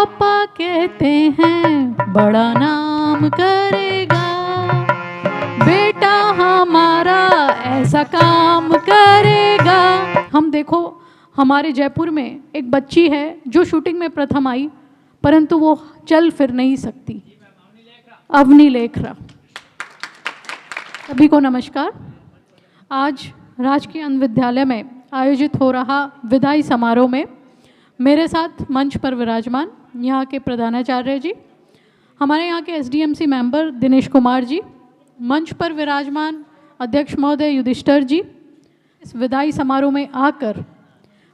पापा कहते हैं बड़ा नाम करेगा, बेटा हमारा ऐसा काम करेगा। हम देखो, हमारे जयपुर में एक बच्ची है जो शूटिंग में प्रथम आई, परंतु वो चल फिर नहीं सकती, अवनी लेखरा। सभी को नमस्कार। आज राजकीय अन्य विद्यालय में आयोजित हो रहा विदाई समारोह में मेरे साथ मंच पर विराजमान यहाँ के प्रधानाचार्य जी, हमारे यहाँ के एसडीएमसी मेंबर दिनेश कुमार जी, मंच पर विराजमान अध्यक्ष महोदय युधिष्ठिर जी। इस विदाई समारोह में आकर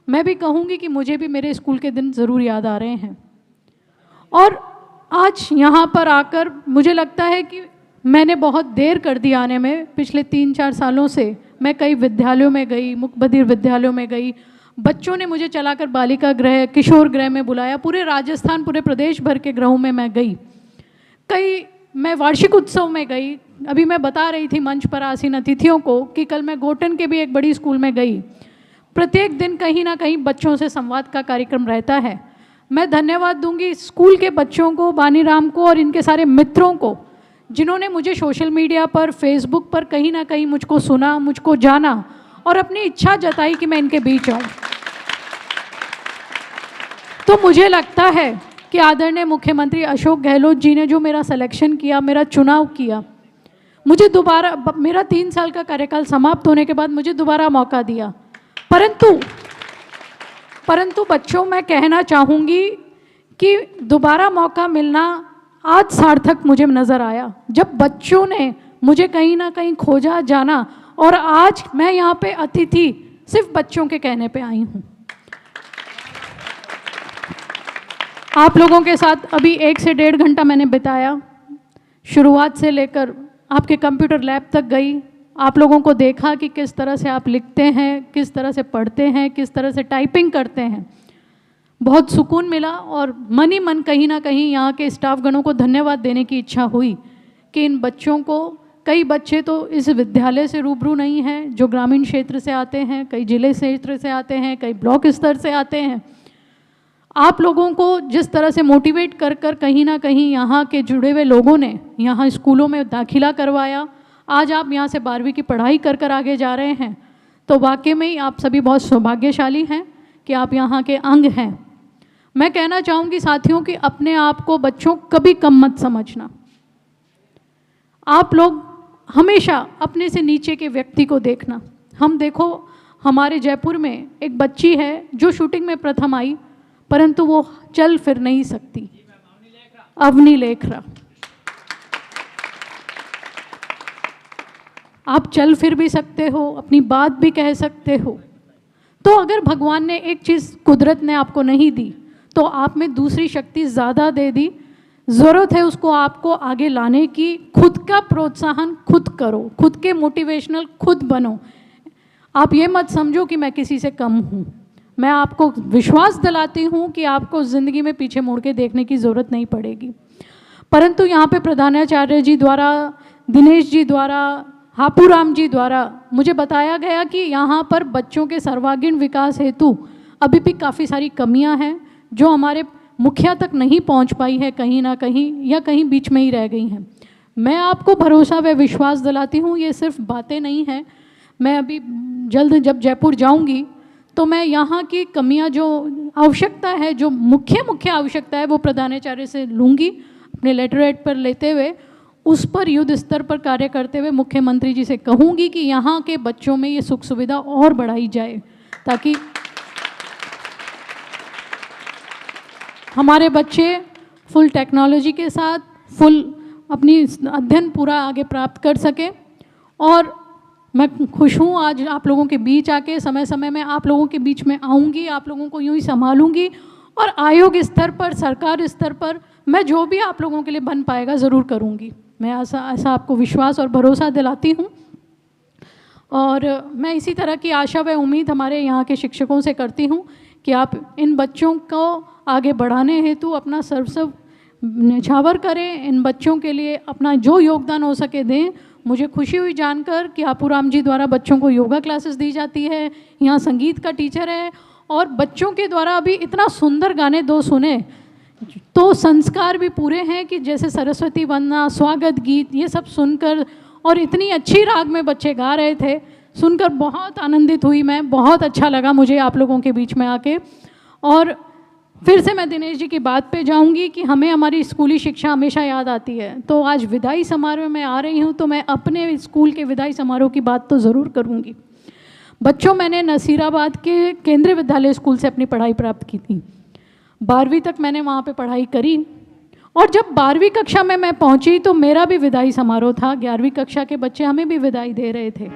मैं भी कहूँगी कि मुझे भी मेरे स्कूल के दिन ज़रूर याद आ रहे हैं। और आज यहाँ पर आकर मुझे लगता है कि मैंने बहुत देर कर दी आने में। पिछले 3-4 सालों से मैं कई विद्यालयों में गई, मुख्य बधिर विद्यालयों में गई, बच्चों ने मुझे चलाकर बालिका गृह, किशोर गृह में बुलाया, पूरे राजस्थान, पूरे प्रदेश भर के गृहों में मैं गई, मैं वार्षिक उत्सव में गई। अभी मैं बता रही थी मंच पर आसीन अतिथियों को कि कल मैं गोटन के भी एक बड़ी स्कूल में गई। प्रत्येक दिन कहीं ना कहीं बच्चों से संवाद का कार्यक्रम रहता है। मैं धन्यवाद दूंगी स्कूल के बच्चों को, बानीराम को और इनके सारे मित्रों को, जिन्होंने मुझे सोशल मीडिया पर, फेसबुक पर कहीं ना कहीं मुझको सुना, मुझको जाना और अपनी इच्छा जताई कि मैं इनके बीच आऊँ। तो मुझे लगता है कि आदरणीय मुख्यमंत्री अशोक गहलोत जी ने जो मेरा सिलेक्शन किया, मेरा चुनाव किया, मुझे दोबारा, मेरा 3 साल का कार्यकाल समाप्त होने के बाद मुझे दोबारा मौका दिया। परंतु बच्चों, मैं कहना चाहूँगी कि दोबारा मौका मिलना आज सार्थक मुझे नज़र आया, जब बच्चों ने मुझे कहीं ना कहीं खोजा, जाना, और आज मैं यहाँ पे अतिथि सिर्फ बच्चों के कहने पे आई हूँ। आप लोगों के साथ अभी 1 से 1.5 घंटा मैंने बिताया। शुरुआत से लेकर आपके कंप्यूटर लैब तक गई, आप लोगों को देखा कि किस तरह से आप लिखते हैं, किस तरह से पढ़ते हैं, किस तरह से टाइपिंग करते हैं। बहुत सुकून मिला और मन ही मन कहीं ना कहीं यहाँ के स्टाफगणों को धन्यवाद देने की इच्छा हुई कि इन बच्चों को, कई बच्चे तो इस विद्यालय से रूबरू नहीं हैं, जो ग्रामीण क्षेत्र से आते हैं, कई जिले क्षेत्र से आते हैं, कई ब्लॉक स्तर से आते हैं। आप लोगों को जिस तरह से मोटिवेट कर कर कहीं ना कहीं यहाँ के जुड़े हुए लोगों ने यहाँ स्कूलों में दाखिला करवाया, आज आप यहाँ से 12वीं की पढ़ाई कर कर आगे जा रहे हैं, तो वाकई में ही आप सभी बहुत सौभाग्यशाली हैं कि आप यहाँ के अंग हैं। मैं कहना चाहूँगी साथियों कि अपने आप को, बच्चों, कभी कम मत समझना। आप लोग हमेशा अपने से नीचे के व्यक्ति को देखना। हम देखो, हमारे जयपुर में एक बच्ची है जो शूटिंग में प्रथम आई, परंतु वो चल फिर नहीं सकती, अवनी लेखरा। आप चल फिर भी सकते हो, अपनी बात भी कह सकते हो। तो अगर भगवान ने एक चीज़, कुदरत ने आपको नहीं दी, तो आप में दूसरी शक्ति ज़्यादा दे दी। ज़रूरत है उसको आपको आगे लाने की। खुद का प्रोत्साहन खुद करो, खुद के मोटिवेशनल खुद बनो। आप ये मत समझो कि मैं किसी से कम हूँ। मैं आपको विश्वास दिलाती हूँ कि आपको ज़िंदगी में पीछे मुड़ के देखने की ज़रूरत नहीं पड़ेगी। परंतु यहाँ पे प्रधानाचार्य जी द्वारा, दिनेश जी द्वारा, हापूराम जी द्वारा मुझे बताया गया कि यहाँ पर बच्चों के सर्वांगीण विकास हेतु अभी भी काफ़ी सारी कमियाँ हैं जो हमारे मुखिया तक नहीं पहुँच पाई है, कहीं ना कहीं, या कहीं बीच में ही रह गई हैं। मैं आपको भरोसा व विश्वास दिलाती हूँ, ये सिर्फ बातें नहीं हैं। मैं अभी जल्द जब जयपुर जाऊँगी तो मैं यहाँ की कमियाँ, जो आवश्यकता है, जो मुख्य आवश्यकता है, वो प्रधानाचार्य से लूँगी, अपने लेटरहेड पर लेते हुए उस पर युद्ध स्तर पर कार्य करते हुए मुख्यमंत्री जी से कहूँगी कि यहाँ के बच्चों में ये सुख सुविधा और बढ़ाई जाए, ताकि हमारे बच्चे फुल टेक्नोलॉजी के साथ फुल अपनी अध्ययन पूरा आगे प्राप्त कर सकें। और मैं खुश हूँ आज आप लोगों के बीच आके, समय समय में आप लोगों के बीच में आऊँगी, आप लोगों को यूँ ही संभालूँगी, और आयोग स्तर पर, सरकार स्तर पर मैं जो भी आप लोगों के लिए बन पाएगा ज़रूर करूँगी। मैं ऐसा आपको विश्वास और भरोसा दिलाती हूँ। और मैं इसी तरह की आशा व उम्मीद हमारे यहाँ के शिक्षकों से करती हूँ कि आप इन बच्चों को आगे बढ़ाने हेतु अपना सर्वस्व न्यौछावर करें, इन बच्चों के लिए अपना जो योगदान हो सके दें। मुझे खुशी हुई जानकर कि हापूराम जी द्वारा बच्चों को योगा क्लासेस दी जाती है, यहाँ संगीत का टीचर है, और बच्चों के द्वारा अभी इतना सुंदर गाने 2 सुने तो संस्कार भी पूरे हैं कि जैसे सरस्वती वंदना, स्वागत गीत, ये सब सुनकर और इतनी अच्छी राग में बच्चे गा रहे थे, सुनकर बहुत आनंदित हुई मैं, बहुत अच्छा लगा मुझे आप लोगों के बीच में आके। और फिर से मैं दिनेश जी की बात पे जाऊंगी कि हमें हमारी स्कूली शिक्षा हमेशा याद आती है। तो आज विदाई समारोह में आ रही हूँ तो मैं अपने स्कूल के विदाई समारोह की बात तो ज़रूर करूँगी। बच्चों, मैंने नसीराबाद के केंद्रीय विद्यालय स्कूल से अपनी पढ़ाई प्राप्त की थी। 12वीं तक मैंने वहाँ पे पढ़ाई करी और जब 12वीं कक्षा में मैं पहुँची तो मेरा भी विदाई समारोह था। 11वीं कक्षा के बच्चे हमें भी विदाई दे रहे थे।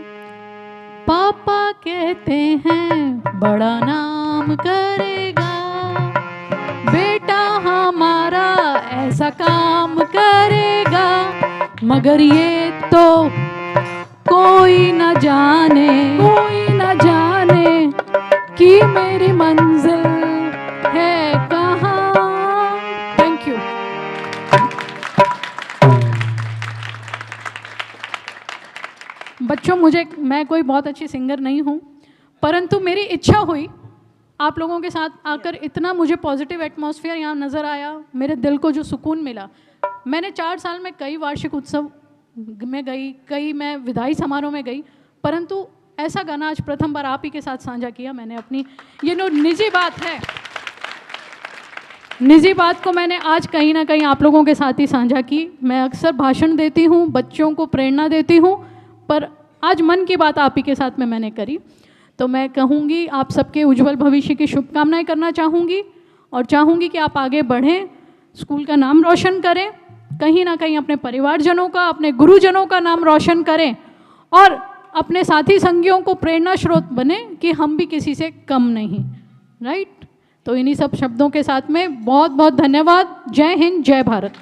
पापा कहते हैं बड़ा नाम करेगा, बेटा हमारा ऐसा काम करेगा, मगर ये तो कोई न जाने, कोई न जाने कि मेरी मंजिल है कहाँ। Thank you. बच्चों, मैं कोई बहुत अच्छी सिंगर नहीं हूँ, परंतु मेरी इच्छा हुई आप लोगों के साथ आकर, इतना मुझे पॉजिटिव एटमॉस्फेयर यहाँ नज़र आया, मेरे दिल को जो सुकून मिला। मैंने 4 साल में कई वार्षिक उत्सव में गई, कई मैं विदाई समारोह में गई, परंतु ऐसा गाना आज प्रथम बार आप ही के साथ साझा किया मैंने अपनी। ये निजी बात है, निजी बात को मैंने आज कहीं ना कहीं आप लोगों के साथ ही साझा की। मैं अक्सर भाषण देती हूँ, बच्चों को प्रेरणा देती हूँ, पर आज मन की बात आप ही के साथ में मैंने करी। तो मैं कहूँगी, आप सबके उज्जवल भविष्य की शुभकामनाएं करना चाहूँगी और चाहूँगी कि आप आगे बढ़ें, स्कूल का नाम रोशन करें, कहीं ना कहीं अपने परिवारजनों का, अपने गुरुजनों का नाम रोशन करें और अपने साथी संगियों को प्रेरणा स्रोत बने कि हम भी किसी से कम नहीं। राइट? तो इन्हीं सब शब्दों के साथ में बहुत बहुत धन्यवाद। जय हिंद, जय भारत।